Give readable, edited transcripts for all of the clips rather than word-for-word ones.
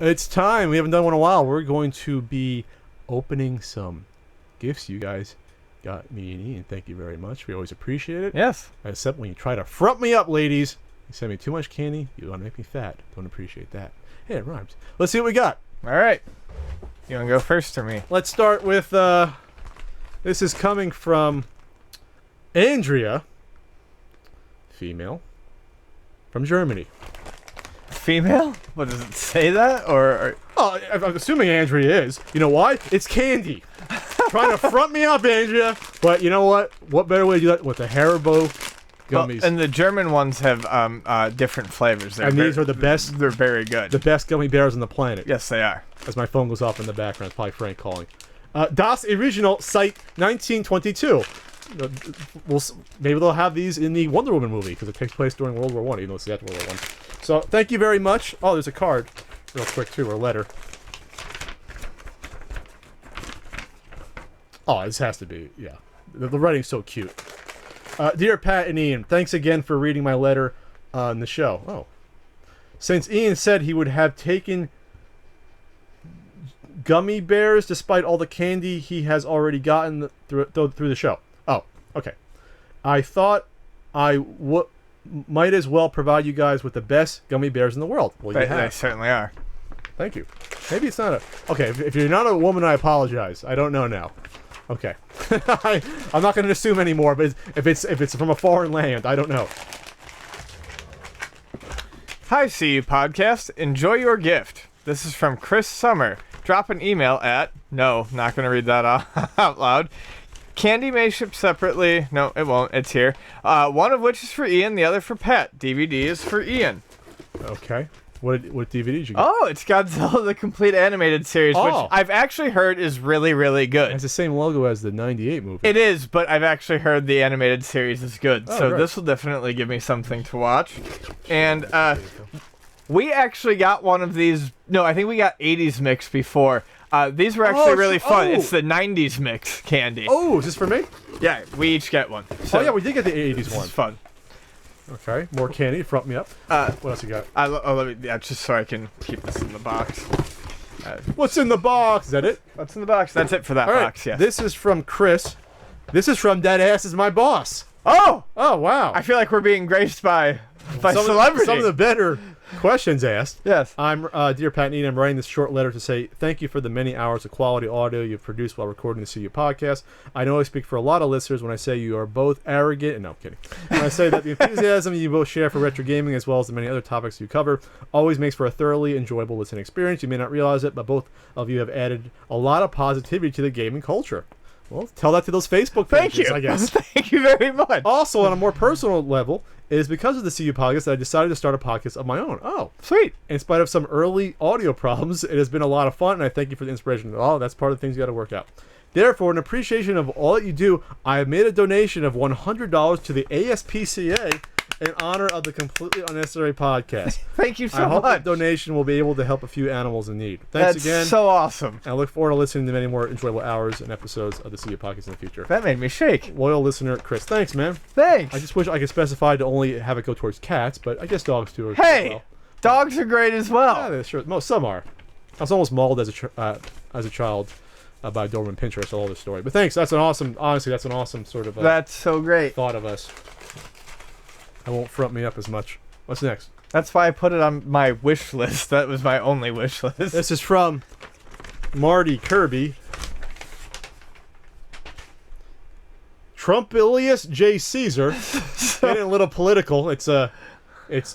It's time. We haven't done one in a while. We're going to be opening some gifts you guys got me and Ian. Thank you very much. We always appreciate it. Yes. Except when you try to front me up, ladies. You send me too much candy, you want to make me fat. Don't appreciate that. Hey, it rhymes. Let's see what we got. All right. You want to go first or me? Let's start with, this is coming from Andrea, female, from Germany. Female? What, does it say that? Or Oh, I'm assuming Andrea is. You know why? It's candy. Trying to front me up, Andrea. But you know what? What better way to do that with the Haribo gummies? Well, and the German ones have different flavors. These are the best. They're very good. The best gummy bears on the planet. Yes, they are. As my phone goes off in the background, it's probably Frank calling. Das Original Site 1922. Maybe they'll have these in the Wonder Woman movie because it takes place during World War One, even though it's after World War One. So thank you very much. Oh, there's a card, real quick too, or a letter. Oh, this has to be, yeah. The writing's so cute. Dear Pat and Ian, thanks again for reading my letter on the show. Oh. Since Ian said he would have taken gummy bears despite all the candy he has already gotten through the show. Oh, okay. I thought I might as well provide you guys with the best gummy bears in the world. Well, They certainly are. Thank you. Maybe it's not a... Okay, if you're not a woman, I apologize. I don't know now. Okay. I'm not going to assume anymore, but if it's from a foreign land, I don't know. Hi, CU Podcast. Enjoy your gift. This is from Chris Summer. Drop an email at... No, not going to read that out loud. Candy may ship separately. No, it won't. It's here. One of which is for Ian, the other for Pat. DVD is for Ian. Okay. What DVD did you get? Oh, it's Godzilla the Complete Animated Series, which I've actually heard is really, really good. It's the same logo as the 98 movie. It is, but I've actually heard the animated series is good. Oh, so right. this will definitely give me something to watch. And we actually got one of these. No, I think we got 80s mix before. These were actually really fun. It's the 90s mix candy. Oh, is this for me? Yeah, we each get one. So Oh, yeah, we did get the 80s one. it's fun. Okay, more candy. Front me up. What else you got? Let me, just so I can keep this in the box. What's in the box? Is that it? What's in the box? That's it for that All right. box, yeah. This is from Chris. This is from Dead Ass is my boss. Oh! Oh, wow. I feel like we're being graced by some celebrity. Some of the better questions asked. Yes. I'm dear Pat and Ian, I'm writing this short letter to say thank you for the many hours of quality audio you've produced while recording the CU podcast. I know I speak for a lot of listeners when I say you are both arrogant. No, I'm kidding. When I say that the enthusiasm you both share for retro gaming as well as the many other topics you cover always makes for a thoroughly enjoyable listening experience. You may not realize it, but both of you have added a lot of positivity to the gaming culture. Well, tell that to those Facebook pages, Thank you. I guess. Thank you very much. Also, on a more personal level, it is because of the CU podcast that I decided to start a podcast of my own. Oh, Sweet. in spite of some early audio problems, it has been a lot of fun, and I thank you for the inspiration. Oh, that's part of the things you got to work out. Therefore, in appreciation of all that you do, I have made a donation of $100 to the ASPCA in honor of the Completely Unnecessary podcast. Thank you so I hope much. the donation will be able to help a few animals in need. Thanks That's again. so awesome. And I look forward to listening to many more enjoyable hours and episodes of the CU podcast in the future. That made me shake. Loyal listener, Chris. Thanks, man. Thanks. I just wish I could specify to only have it go towards cats, but I guess dogs too. Are Hey, well. dogs are great as well. Yeah, sure. Most some are. I was almost mauled as a child by a Doberman Pinscher. I saw all this story. But thanks. That's an awesome. Honestly, that's an awesome sort of That's so great. thought of us. I won't front me up as much. What's next? That's why I put it on my wish list. That was my only wish list. This is from Marty Kirby. Trumpilius J. Caesar. Getting a little political. It's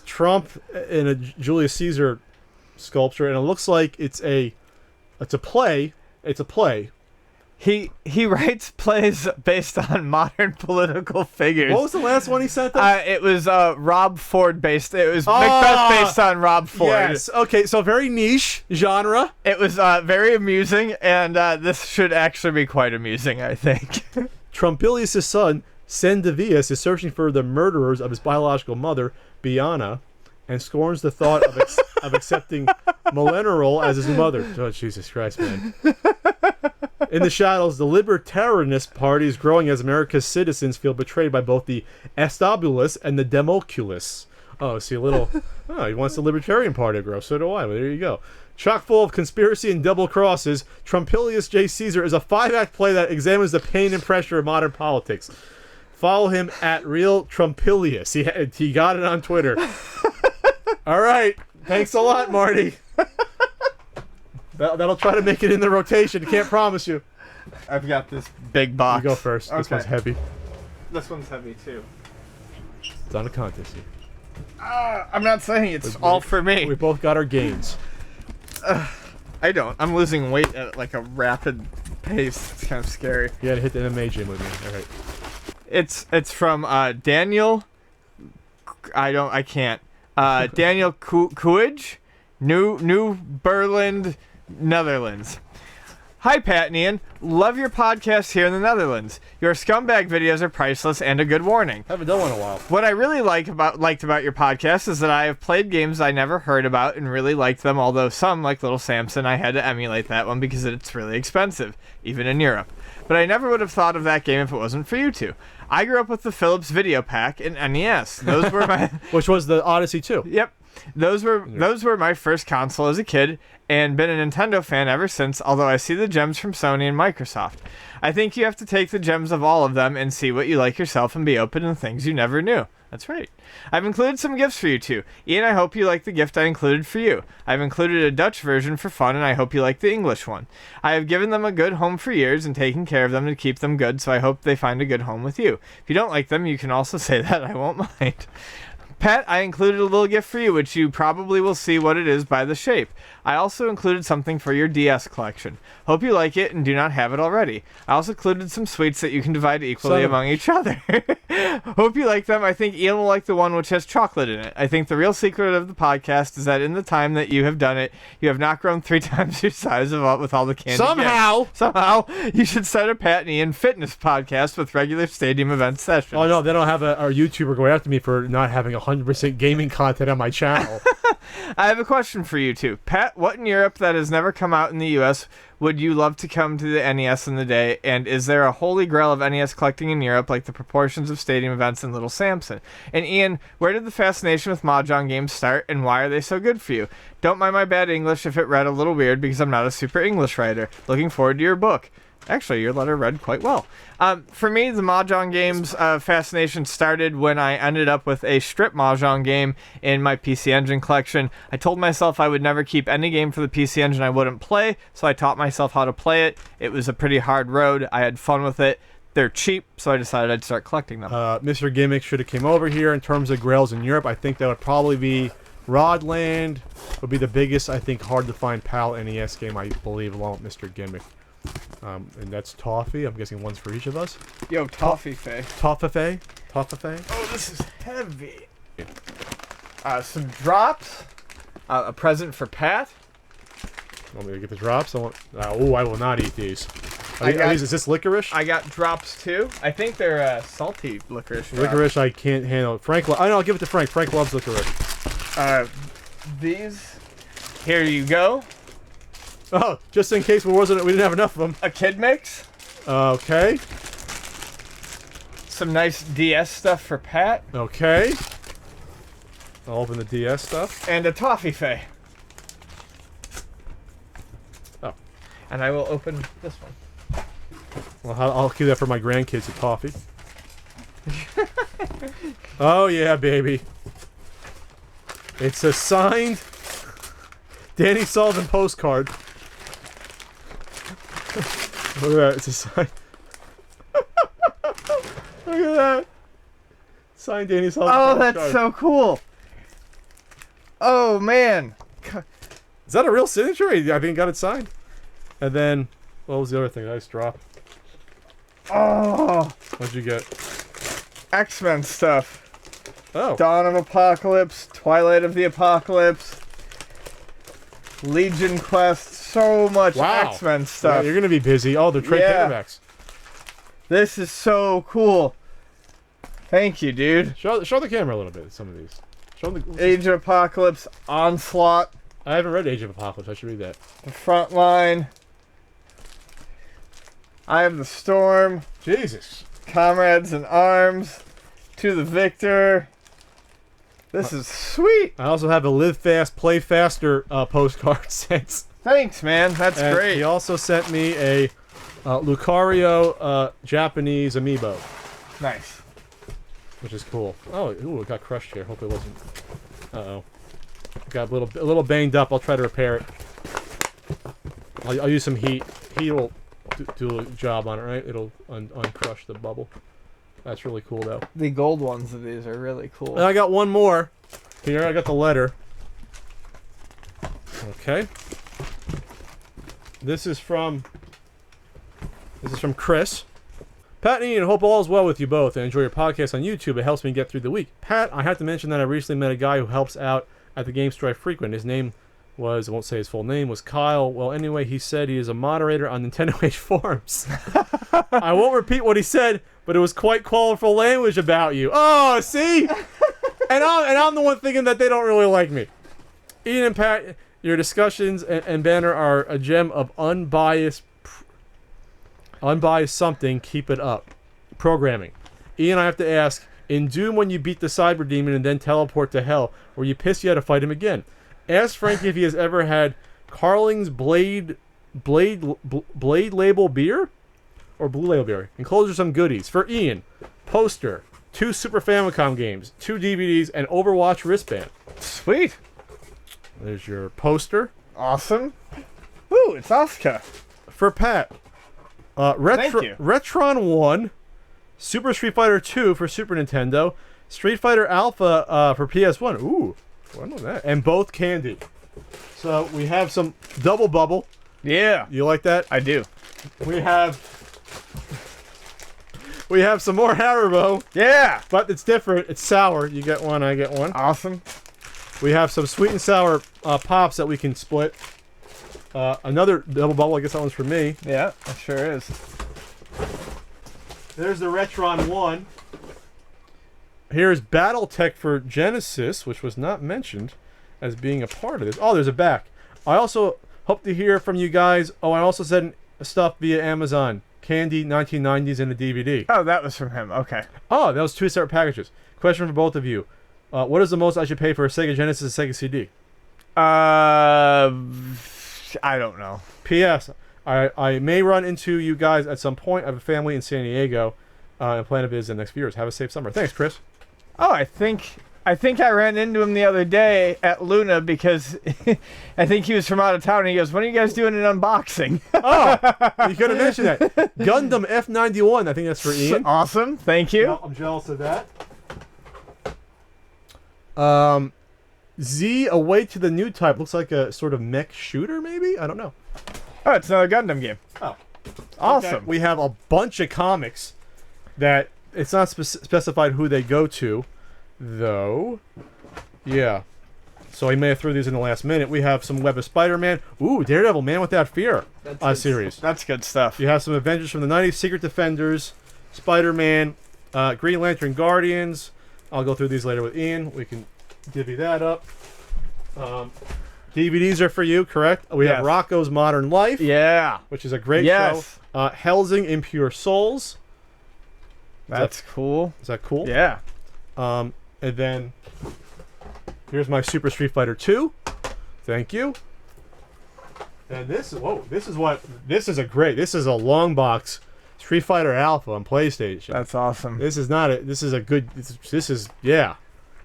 Trump in a Julius Caesar sculpture, and it looks like it's a play. It's a play. He writes plays based on modern political figures. What was the last one he sent us? It was Rob Ford based. It was Macbeth based on Rob Ford. Yes. Okay, so very niche genre. It was very amusing, and this should actually be quite amusing, I think. Trumpilius' son, Sendivius, is searching for the murderers of his biological mother, Biana, and scorns the thought of accepting Melenerol as his mother. Oh, Jesus Christ, man. In the shadows, the Libertarianist Party is growing as America's citizens feel betrayed by both the Establists and the Democulus. Oh, see a little... Oh, he wants the Libertarian Party to grow. So do I. Well, there you go. Chock full of conspiracy and double crosses, Trumpilius J. Caesar is a 5-act play that examines the pain and pressure of modern politics. Follow him at Real Trumpilius. He got it on Twitter. All right. Thanks a lot, Marty. That'll try to make it in the rotation. Can't promise you. I've got this big box. You go first. This Okay. one's heavy. This one's heavy too. It's on a contest here. I'm not saying it's all for me. We both got our gains. I don't. I'm losing weight at like a rapid pace. It's kind of scary. You gotta hit the MMA gym with me. All right. It's from Daniel. I can't. Daniel Kuij, New Berlin, Netherlands. Hi, Pat and Ian. Love your podcast here in the Netherlands. Your scumbag videos are priceless and a good warning. Haven't done one in a while. What I really liked about your podcast is that I have played games I never heard about and really liked them, although some, like Little Samson, I had to emulate that one because it's really expensive, even in Europe. But I never would have thought of that game if it wasn't for you two. I grew up with the Philips Video Pack and NES. Those were my... Which was the Odyssey 2. Yep. Those were my first console as a kid, and been a Nintendo fan ever since, although I see the gems from Sony and Microsoft. I think you have to take the gems of all of them and see what you like yourself and be open to things you never knew. That's right. I've included some gifts for you two. Ian, I hope you like the gift I included for you. I've included a Dutch version for fun, and I hope you like the English one. I have given them a good home for years and taken care of them to keep them good, so I hope they find a good home with you. If you don't like them, you can also say that. I won't mind. Pat, I included a little gift for you, which you probably will see what it is by the shape. I also included something for your DS collection. Hope you like it and do not have it already. I also included some sweets that you can divide equally among each other. Hope you like them. I think Ian will like the one which has chocolate in it. I think the real secret of the podcast is that in the time that you have done it, you have not grown 3 times your size with all the candy. Somehow, you should start a Pat and Ian fitness podcast with regular stadium event sessions. Oh, no, they don't have our YouTuber go after me for not having 100% gaming content on my channel. I have a question for you two. Pat, what in Europe that has never come out in the US would you love to come to the NES in the day? And is there a holy grail of NES collecting in Europe like the proportions of stadium events in Little Samson? And Ian, where did the fascination with Mahjong games start and why are they so good for you? Don't mind my bad English if it read a little weird because I'm not a super English writer. Looking forward to your book. Actually, your letter read quite well. For me, the Mahjong games fascination started when I ended up with a strip Mahjong game in my PC Engine collection. I told myself I would never keep any game for the PC Engine I wouldn't play, so I taught myself how to play it. It was a pretty hard road. I had fun with it. They're cheap, so I decided I'd start collecting them. Mr. Gimmick should have came over here in terms of grails in Europe. I think that would probably be Rodland. Would be the biggest, I think, hard to find PAL NES game, I believe, along with Mr. Gimmick. And that's Toffee. I'm guessing one's for each of us. Yo, Toffee Faye. Toffee? Toffee? Oh, this is heavy. Some drops. A present for Pat. Want me to get the drops? I will not eat these. Is this licorice? I got drops too. I think they're salty licorice. Licorice, I can't handle. Frank, I'll give it to Frank. Frank loves licorice. These. Here you go. Oh, just in case we didn't have enough of them. A kid mix. Okay. Some nice DS stuff for Pat. Okay. I'll open the DS stuff. And a Toffee Faye. Oh. And I will open this one. Well, I'll keep that for my grandkids, a toffee. Oh, yeah, baby. It's a signed Danny Sullivan postcard. Look at that. It's a sign. Look at that. Signed Danny Sullivan. Oh, that's so cool. Oh, man. Is that a real signature? I think he got it signed. And then, what was the other thing? Nice drop. Oh. What'd you get? X-Men stuff. Oh. Dawn of Apocalypse, Twilight of the Apocalypse, Legion Quest, so much X-Men stuff. Yeah, you're going to be busy. Oh, they're trade paperbacks. This is so cool. Thank you, dude. Show the camera a little bit, some of these. Show the Age of Apocalypse, Onslaught. I haven't read Age of Apocalypse. I should read that. The Front Line. I Have the Storm. Jesus. Comrades in Arms. To the Victor. This is sweet. I also have a Live Fast, Play Faster postcard sent. Thanks, man. That's And great. He also sent me a Lucario Japanese amiibo, Nice. which is cool. Oh, ooh, it got crushed here. Hope it wasn't. Uh-oh. Got a little banged up. I'll try to repair it. I'll use some heat. Heat will do a job on it, right? It'll uncrush the bubble. That's really cool, though. The gold ones of these are really cool. And I got one more. Here, I got the letter. Okay. This is from Chris. Pat and Ian, hope all is well with you both and enjoy your podcast on YouTube. It helps me get through the week. Pat, I have to mention that I recently met a guy who helps out at the game store I frequent. His name was, I won't say his full name, was Kyle. Well, anyway, he said he is a moderator on Nintendo Age forums. I won't repeat what he said, but it was quite colorful language about you. Oh, see? And I'm the one thinking that they don't really like me. Ian and Pat, your discussions and banner are a gem of unbiased something. Keep it up. Programming. Ian, I have to ask, in Doom when you beat the Cyber Demon and then teleport to Hell, were you pissed you had to fight him again? Ask Frank if he has ever had Carling's Blade Label beer? Or Blue Label beer. Enclosure some goodies. For Ian, poster, 2 Super Famicom games, 2 DVDs, and Overwatch wristband. Sweet. There's your poster. Awesome. Ooh, it's Asuka. For Pat, Thank you. Retron 1, Super Street Fighter 2 for Super Nintendo, Street Fighter Alpha for PS1. Ooh, I know that. And both candy. So we have some double bubble. Yeah, You like that? I do. We have some more Haribo, Yeah. but it's different. It's sour. You get one, I get one. Awesome. We have some sweet and sour pops that we can split. Another double bubble. I guess that one's for me. Yeah, it sure is. There's the Retron 1. Here's Battletech for Genesis, which was not mentioned as being a part of this. Oh, there's a back. I also hope to hear from you guys. Oh, I also sent stuff via Amazon. Candy 1990s and a DVD. Oh, that was from him. Okay. Oh, that was 2 separate packages. Question for both of you. What is the most I should pay for a Sega Genesis and Sega CD? I don't know. P.S. I may run into you guys at some point. I have a family in San Diego and plan to visit in the next few years. Have a safe summer. Thanks, Chris. Oh, I think I ran into him the other day at Luna because I think he was from out of town and he goes, "When are you guys doing an unboxing?" Oh, you could have mentioned that. Gundam F91. I think that's for Ian. Awesome. Thank you. I'm jealous of that. Z, Away to the New Type. Looks like a sort of mech shooter, maybe? I don't know. Oh, it's another Gundam game. Oh. Awesome. Okay. We have a bunch of comics that it's not specified who they go to, though. Yeah. So I may have threw these in the last minute. We have some Web of Spider-Man. Ooh, Daredevil, Man Without Fear series. That's good stuff. You have some Avengers from the 90s, Secret Defenders, Spider-Man, Green Lantern Guardians. I'll go through these later with Ian. We can divvy that up. DVDs are for you, correct? We have Rocco's Modern Life, Yeah. which is a great Yes. show. Helsing Impure Souls. That's cool. Is that cool? Yeah. And then here's my Super Street Fighter 2. Thank you. And this is a long box Street Fighter Alpha on PlayStation. That's awesome. This is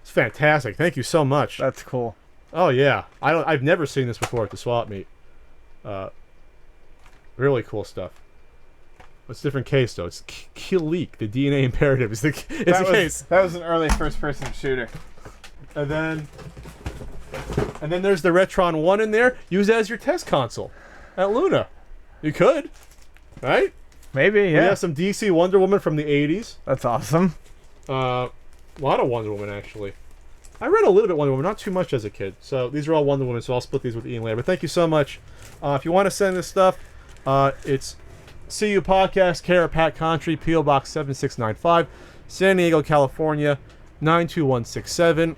it's fantastic. Thank you so much. That's cool. Oh yeah. I've never seen this before at the swap meet. Really cool stuff. It's a different case though. It's Kilik, the DNA imperative is the case. That was an early first-person shooter. And then there's the Retron 1 in there. Use it as your test console at Luna. You could, right? Maybe, We yeah. have some DC Wonder Woman from the 80s. That's awesome. A lot of Wonder Woman, actually. I read a little bit Wonder Woman, not too much as a kid. So these are all Wonder Woman, so I'll split these with Ian later. But thank you so much. If you want to send this stuff, it's CU Podcast, care of Pat Contry, P.O. Box 7695, San Diego, California, 92167.